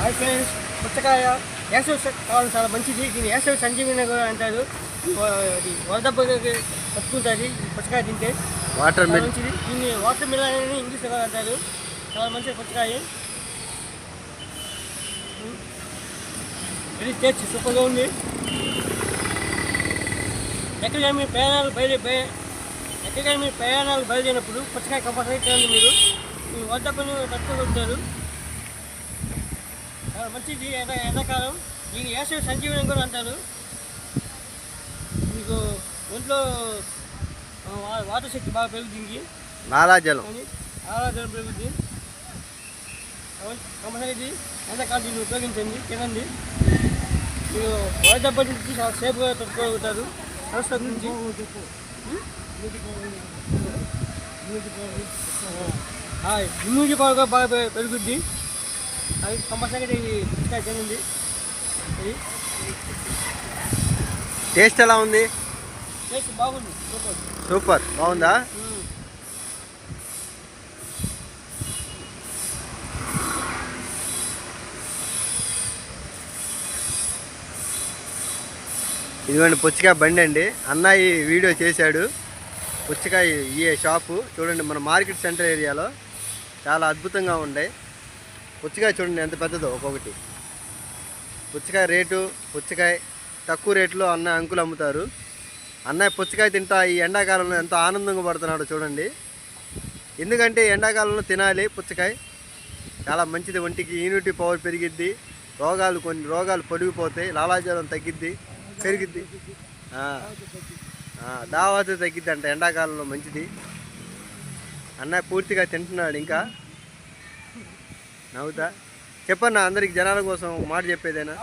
అయితే పుచ్చకాయ వేసవి కాలం చాలా మంచిది. దీన్ని వేసవి సంజీవిని కూడా అంటారు. అది వరదబ్బకి పట్టుకుంటుంది పుచ్చకాయ తింటే వాటర్ మిల్ మంచిది. దీన్ని వాటర్ మిలన్ అని ఇంగ్లీష్లో కూడా అంటారు. చాలా మంచిది పుచ్చకాయ. ఇది టేస్ట్ సూపర్గా ఉంది. ఎక్కడికైనా మీరు ప్రయాణాలు బయలుదేరినప్పుడు పుచ్చకాయ కంపల్సరీ తినండి. మీరు వరదబ్బని తట్టుకుంటారు. మంచిది ఎండాకాలం. దీన్ని వేసవి సంజీవనం కూడా అంటారు. మీకు ఒంట్లో వాటర్ శక్తి బాగా పెరుగుతుంది. లాలాజలం పెరుగుద్ది. కంపల్సరీ ఇది ఎండాకాలం దీన్ని ఉపయోగించండి, తినండి. మీరు వరదబ్బ నుంచి చాలా సేఫ్గా తట్టుకోగలుగుతారు. సంస్థ గురించి ఇమ్యూనిటీ పవర్ కూడా బాగా పెరుగుద్ది. అది కంపల్సరీగా ఇది పుచ్చకాయ తినండి. ఇది టేస్ట్ ఎలా ఉంది? టేస్ట్ బాగుంది. సూపర్ బాగుందా? ఇదిగోండి పుచ్చకాయ బండి అండి. అన్న ఈ వీడియో చేశాడు. పుచ్చకాయ ఈ షాపు చూడండి, మన మార్కెట్ సెంటర్ ఏరియాలో చాలా అద్భుతంగా ఉన్నాయి. పుచ్చకాయ చూడండి ఎంత పెద్దదో ఒక్కొక్కటి. పుచ్చకాయ రేటు, పుచ్చకాయ తక్కువ రేట్లో అంకులు అమ్ముతారు. అన్నయ్య పుచ్చకాయ తింటా ఈ ఎండాకాలంలో ఎంతో ఆనందంగా పడుతున్నాడు చూడండి. ఎందుకంటే ఎండాకాలంలో తినాలి పుచ్చకాయ, చాలా మంచిది. ఒంటికి ఇమ్యూనిటీ పవర్ పెరిగిద్ది. కొన్ని రోగాలు పొడిగిపోతాయి. లాలాజలం తగ్గిద్ది, పెరిగిద్ది. దావాత తగ్గిద్ది అంట ఎండాకాలంలో, మంచిది. అన్నయ్య పూర్తిగా తింటున్నాడు. ఇంకా నవ్వుతా చెప్పన్నా అందరికి జనాల కోసం మాట చెప్పేదేనా?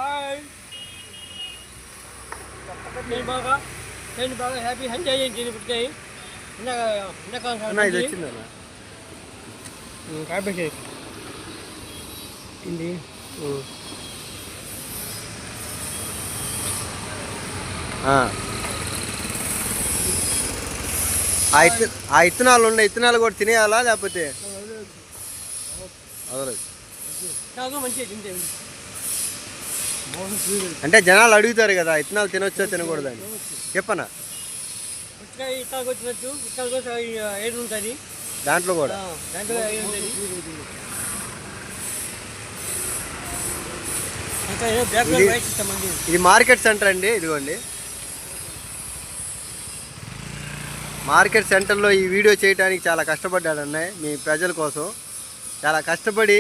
హ్యాపీ ఎంజాయ్ చేయండి. పుచ్చకాయ ఇది వచ్చిందన్నా ఆ ఇత్తనాలు ఉన్నాయి. ఇత్తనాలు కూడా తినేయాలా లేకపోతే అదలేదు? అంటే జనాలు అడుగుతారు కదా ఇత్తనాలు తినొచ్చో తినకూడదని, చెప్పనా? దాంట్లో కూడా ఇది మార్కెట్ సెంటర్ అండి. ఇదిగోండి మార్కెట్ సెంటర్లో ఈ వీడియో చేయడానికి చాలా కష్టపడ్డాడు అన్నయ్య. మీ ప్రజల కోసం చాలా కష్టపడి